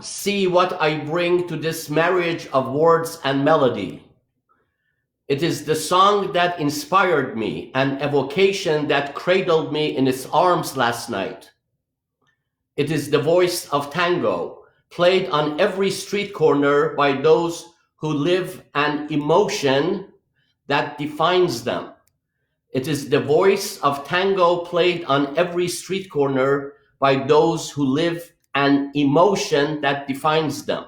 see what I bring to this marriage of words and melody. It is the song that inspired me, an evocation that cradled me in its arms last night. It is the voice of tango, played on every street corner by those who live an emotion that defines them. It is the voice of tango played on every street corner by those who live an emotion that defines them.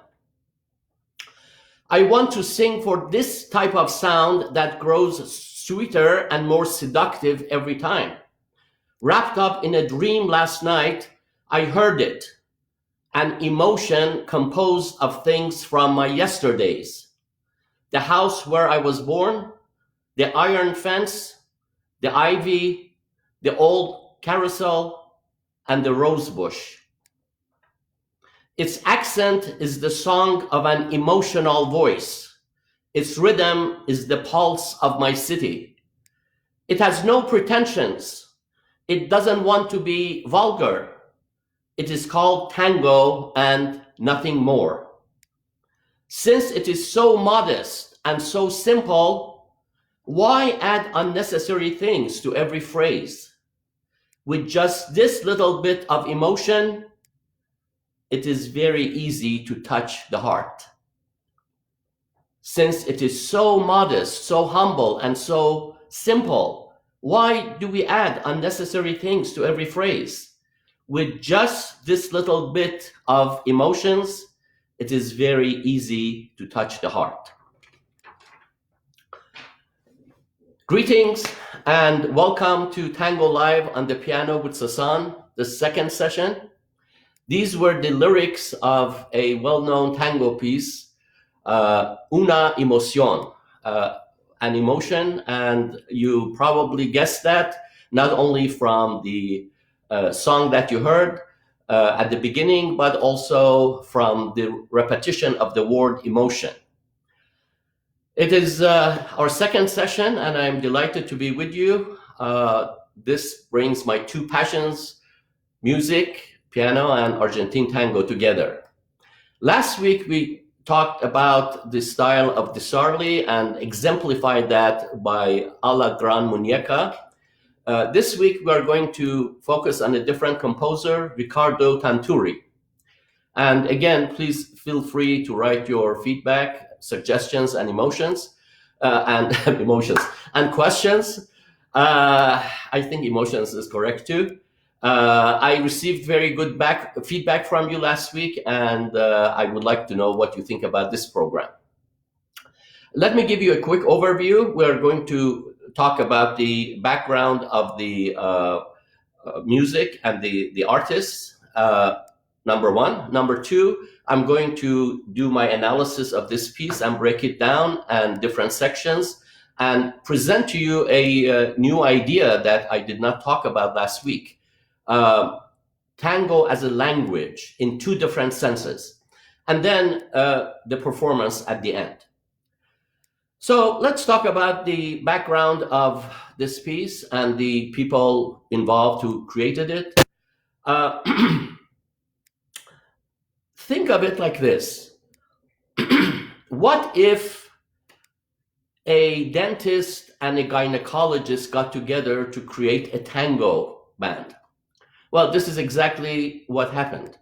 I want to sing for this type of sound that grows sweeter and more seductive every time. Wrapped up in a dream last night, I heard it, an emotion composed of things from my yesterdays. The house where I was born, the iron fence, the ivy, the old carousel, and the rose bush. Its accent is the song of an emotional voice. Its rhythm is the pulse of my city. It has no pretensions. It doesn't want to be vulgar. It is called tango and nothing more. Since it is so modest and so simple, why add unnecessary things to every phrase? With just this little bit of emotion, it is very easy to touch the heart. Since it is so modest, so humble, and so simple, why do we add unnecessary things to every phrase? With just this little bit of emotions, it is very easy to touch the heart. Greetings and welcome to Tango Live on the Piano with Sasan, the second session. These were the lyrics of a well-known tango piece, Una Emoción, an emotion, and you probably guessed that, not only from the song that you heard at the beginning, but also from the repetition of the word emotion. It is our second session, and I'm delighted to be with you. This brings my two passions, music, piano, and Argentine tango together. Last week, we talked about the style of Di Sarli and exemplified that by A la Gran Muñeca. This week, we are going to focus on a different composer, Riccardo Tanturi. And again, please feel free to write your feedback, suggestions, and emotions, and emotions and questions. I think emotions is correct too. I received very good feedback from you last week, and I would like to know what you think about this program. Let me give you a quick overview. We're going to talk about the background of the music and the artists, number one. Number two, I'm going to do my analysis of this piece and break it down in different sections and present to you a new idea that I did not talk about last week. Tango as a language in two different senses, and then the performance at the end. So let's talk about the background of this piece and the people involved who created it. Think of it like this. What if a dentist and a gynecologist got together to create a tango band? Well, this is exactly what happened.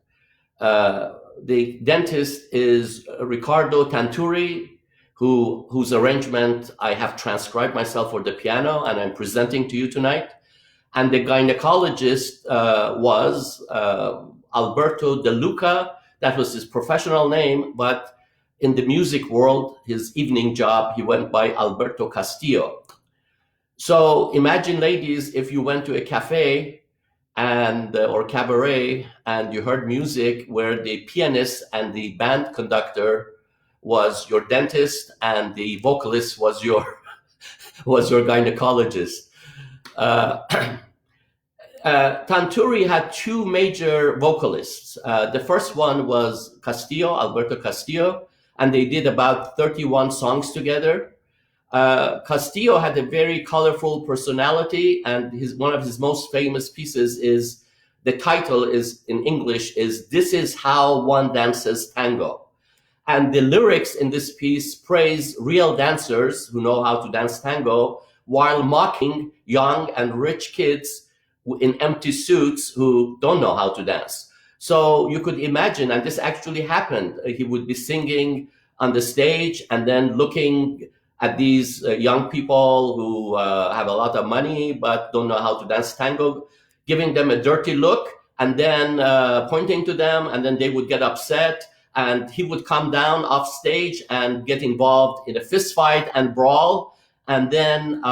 The dentist is Riccardo Tanturi, whose arrangement I have transcribed myself for the piano and I'm presenting to you tonight. And the gynecologist was Alberto De Luca. That was his professional name, but in the music world, his evening job, he went by Alberto Castillo. So imagine, ladies, if you went to a cafe and or cabaret and you heard music where the pianist and the band conductor was your dentist and the vocalist was your gynecologist. Tanturi had two major vocalists. The first one was Castillo, Alberto Castillo, and they did about 31 songs together. Castillo had a very colorful personality, and one of his most famous pieces is the title is in English is "This is How One Dances Tango." And the lyrics in this piece praise real dancers who know how to dance tango while mocking young and rich kids in empty suits who don't know how to dance. So you could imagine, and this actually happened, he would be singing on the stage and then looking at these young people who have a lot of money but don't know how to dance tango, giving them a dirty look and then pointing to them, and then they would get upset, and he would come down off stage and get involved in a fist fight and brawl. And then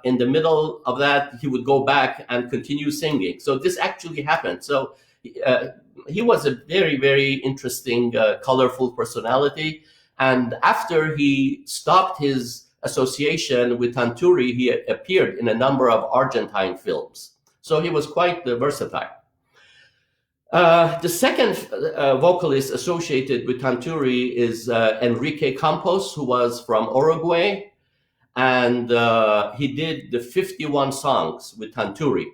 in the middle of that, he would go back and continue singing. So this actually happened. So he was a very, very interesting, colorful personality. And after he stopped his association with Tanturi, he appeared in a number of Argentine films. So he was quite versatile. The second vocalist associated with Tanturi is Enrique Campos, who was from Uruguay, and he did the 51 songs with Tanturi.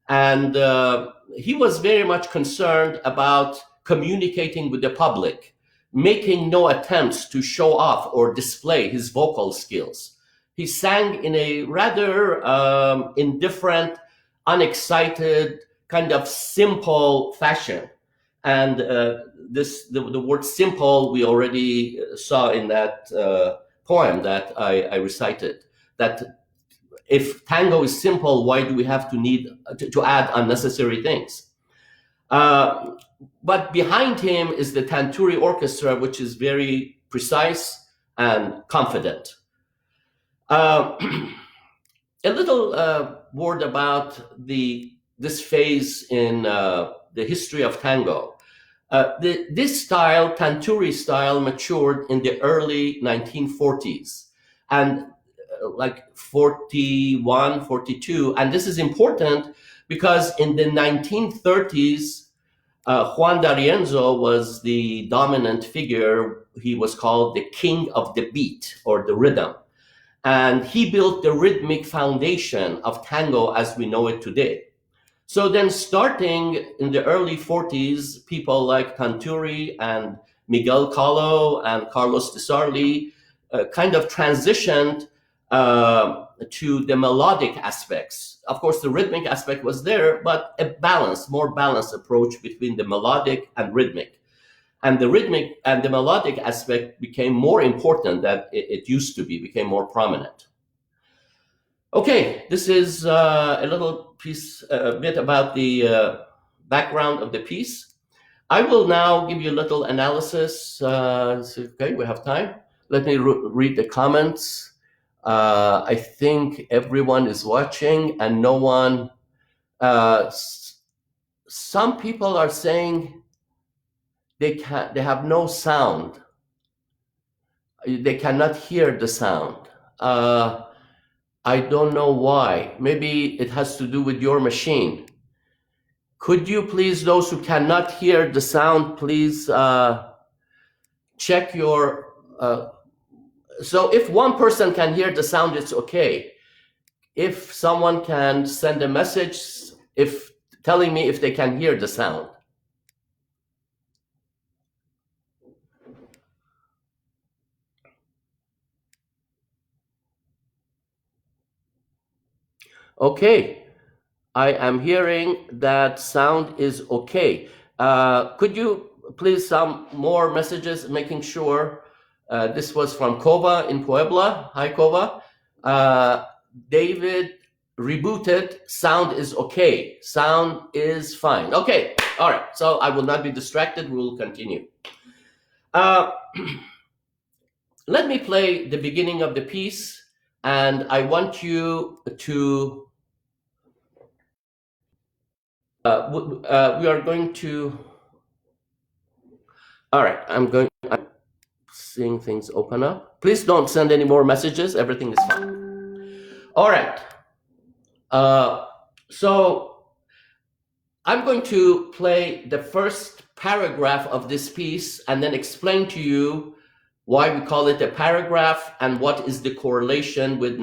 And he was very much concerned about communicating with the public, making no attempts to show off or display his vocal skills. He sang in a rather indifferent, unexcited, kind of simple fashion. And the word simple we already saw in that poem that I recited, that if tango is simple, why do we have to add unnecessary things? But behind him is the Tanturi Orchestra, which is very precise and confident. A little word about this phase in the history of tango. This style, Tanturi style, matured in the early 1940s, and like 41, 42. And this is important because in the 1930s, Juan D'Arienzo was the dominant figure. He was called the king of the beat or the rhythm. And he built the rhythmic foundation of tango as we know it today. So then starting in the early 40s, people like Tanturi and Miguel Callo and Carlos Di Sarli kind of transitioned to the melodic aspects. Of course, the rhythmic aspect was there, but a more balanced approach between the melodic and rhythmic. And the rhythmic and the melodic aspect became more important than it used to be, became more prominent. Okay, this is a little piece, a bit about the background of the piece. I will now give you a little analysis. Okay, we have time. Let me read the comments. I think everyone is watching and no one, some people are saying they have no sound. They cannot hear the sound. I don't know why. Maybe it has to do with your machine. Could you please, those who cannot hear the sound, please check your... so if one person can hear the sound, it's okay. If someone can send a message, telling me if they can hear the sound. Okay, I am hearing that sound is okay. Could you please some more messages, making sure this was from Kova in Puebla. Hi, Kova. David rebooted. Sound is okay. Sound is fine. Okay. All right. So I will not be distracted. We will continue. Let me play the beginning of the piece, and I want you to. We are going to. All right. I'm seeing things open up. Please don't send any more messages. Everything is fine. All right. So I'm going to play the first paragraph of this piece and then explain to you why we call it a paragraph and what is the correlation with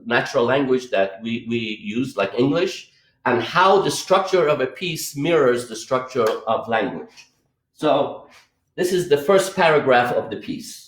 natural language that we use, like English, and how the structure of a piece mirrors the structure of language. So this is the first paragraph of the piece.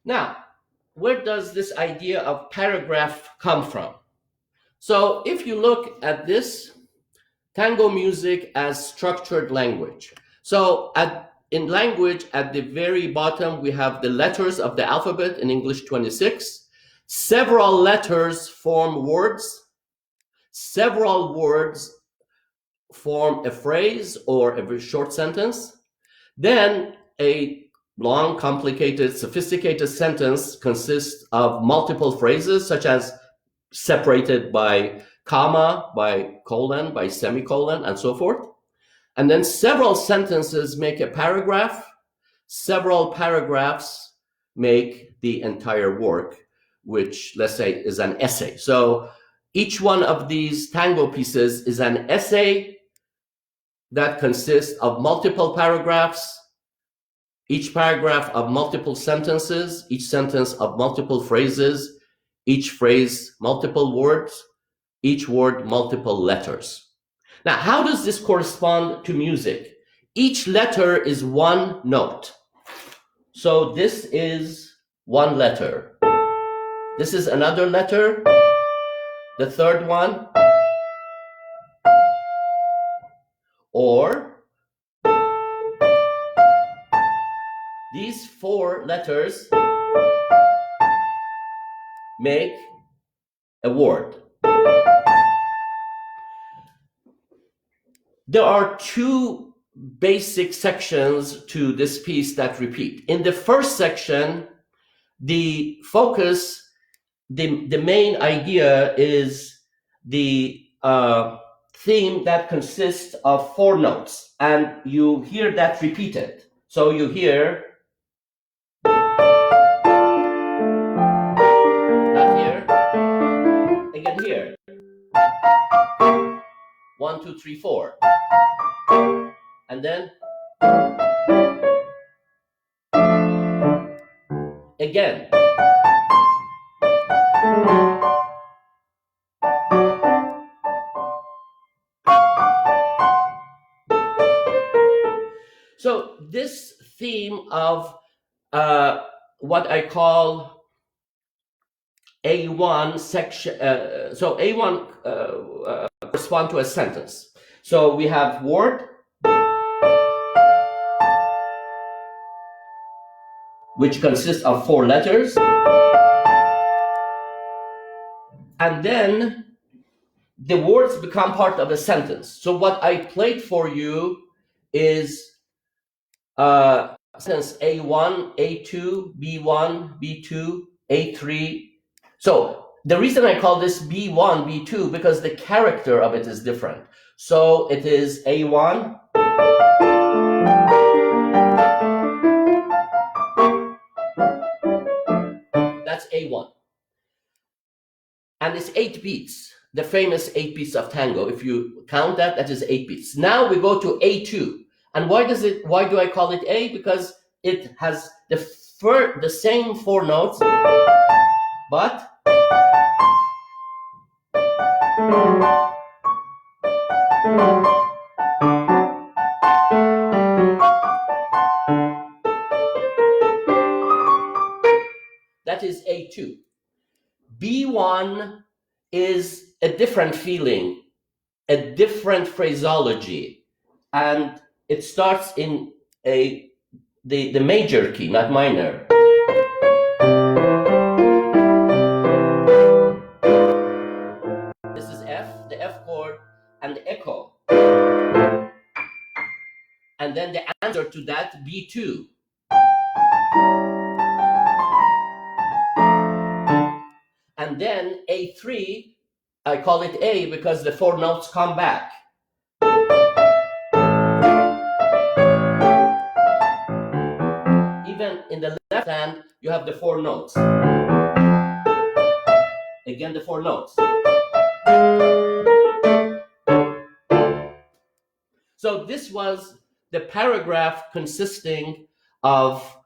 Now, where does this idea of paragraph come from? So if you look at this, tango music as structured language. So in language, at the very bottom, we have the letters of the alphabet, in English 26. Several letters form words. Several words form a phrase or a very short sentence. Then a long, complicated, sophisticated sentence consists of multiple phrases, such as separated by comma, by colon, by semicolon, and so forth. And then several sentences make a paragraph. Several paragraphs make the entire work, which, let's say, is an essay. So each one of these tango pieces is an essay that consists of multiple paragraphs, each paragraph of multiple sentences, each sentence of multiple phrases, each phrase multiple words, each word multiple letters. Now, how does this correspond to music? Each letter is one note. So this is one letter. This is another letter, the third one. Or these four letters make a word. There are two basic sections to this piece that repeat. In the first section, the focus, the main idea is the theme that consists of four notes, and you hear that repeated. So you hear, not here, again here, 1, 2, 3, 4, and then again. So this theme of what I call A1 section, so A1 correspond to a sentence. So we have word, which consists of four letters, and then the words become part of a sentence. So what I played for you is sentence A1, A2, B1, B2, A3. So the reason I call this B1, B2, because the character of it is different. So it is A1, that's A1. And it's 8 beats, the famous 8 beats of tango. If you count that, that is 8 beats. Now we go to A2. And why do I call it A? Because it has the same four notes, but that is A2. B1 is a different feeling, a different phraseology, and it starts in the major key, not minor. This is F, the F chord, and the echo. And then the answer to that, B2. And and then A3, I call it A because the 4 notes come back. Even in the left hand, you have the 4 notes. Again, the 4 notes. So this was the paragraph consisting of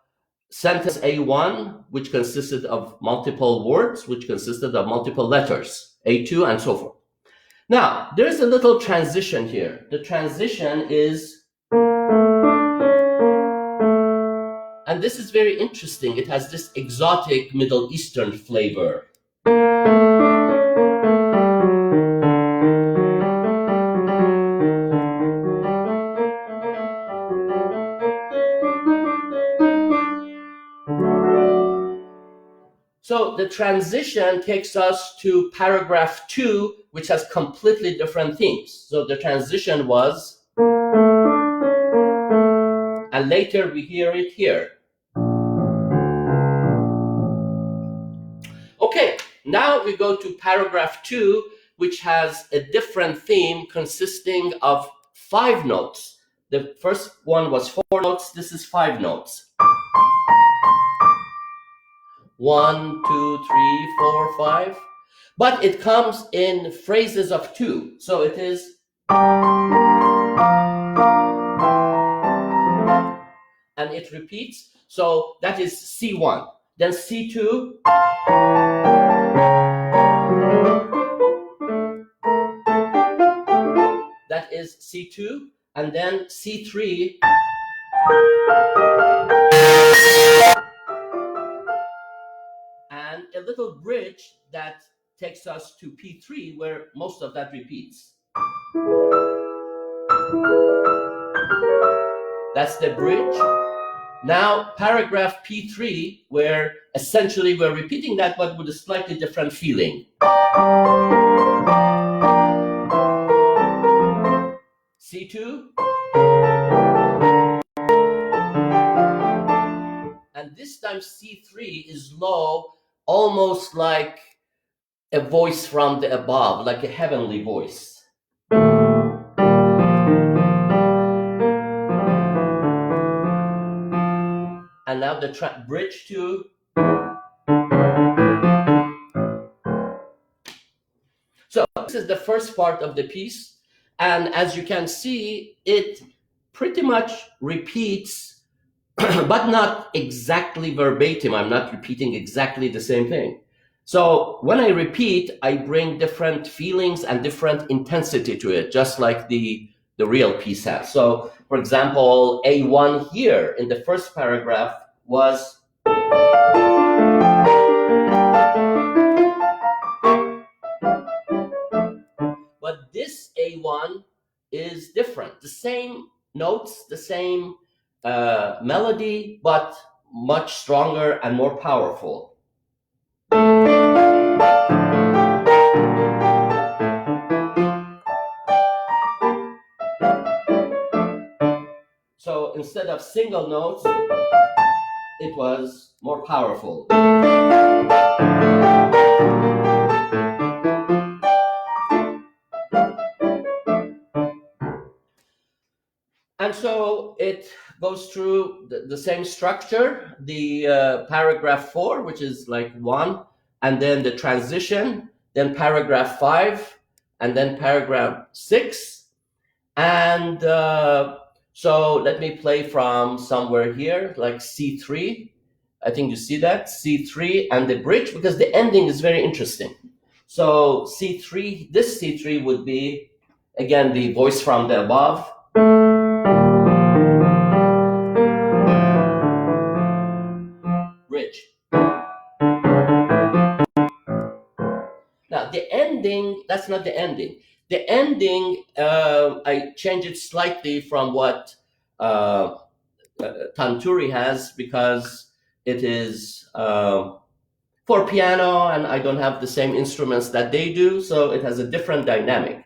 sentence A1, which consisted of multiple words, which consisted of multiple letters, A2, and so forth. Now, there's a little transition here. The transition is, and this is very interesting. It has this exotic Middle Eastern flavor. So the transition takes us to paragraph 2, which has completely different themes. So the transition was, and later we hear it here. Okay, now we go to paragraph 2, which has a different theme consisting of 5 notes. The first one was 4 notes, this is 5 notes. 1, 2, 3, 4, 5. But it comes in phrases of 2. So it is, and it repeats. So that is C1. Then C2. That is C2. And then C3. And a little bridge that takes us to P3, where most of that repeats. That's the bridge. Now, paragraph P3, where essentially we're repeating that, but with a slightly different feeling. C2. And this time C3 is low, almost like a voice from the above, like a heavenly voice. And now the bridge to. So this is the first part of the piece. And as you can see, it pretty much repeats, but not exactly verbatim. I'm not repeating exactly the same thing. So when I repeat, I bring different feelings and different intensity to it, just like the real piece has. So, for example, A1 here in the first paragraph was, but this A1 is different. The same notes, the same melody, but much stronger and more powerful. So instead of single notes, it was more powerful. And so it goes through the same structure, the paragraph 4, which is like 1, and then the transition, then paragraph 5, and then paragraph 6. And so let me play from somewhere here, like C3. I think you see that, C3 and the bridge, because the ending is very interesting. So C3, this C3 would be, again, the voice from the above. Bridge. Now the ending, that's not the ending. The ending, I change it slightly from what Tanturi has, because it is for piano and I don't have the same instruments that they do, so it has a different dynamic.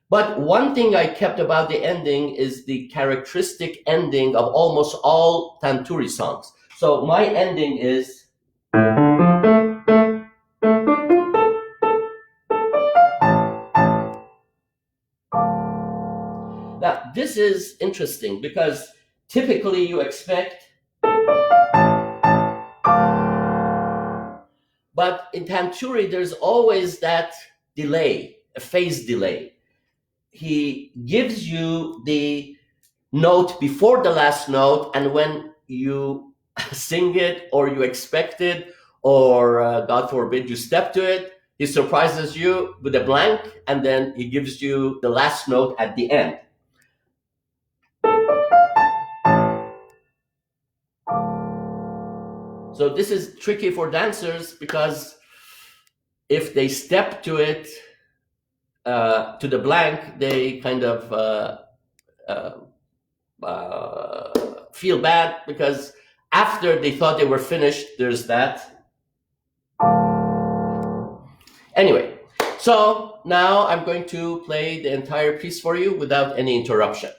But one thing I kept about the ending is the characteristic ending of almost all Tanturi songs. So my ending is, Now, this is interesting because typically you expect, but in Tanturi, there's always that delay, a phase delay. He gives you the note before the last note, and when you sing it or you expect it, or God forbid, you step to it, he surprises you with a blank, and then he gives you the last note at the end. So this is tricky for dancers because if they step to it, to the blank, they kind of feel bad because after they thought they were finished, there's that. Anyway, so now I'm going to play the entire piece for you without any interruption.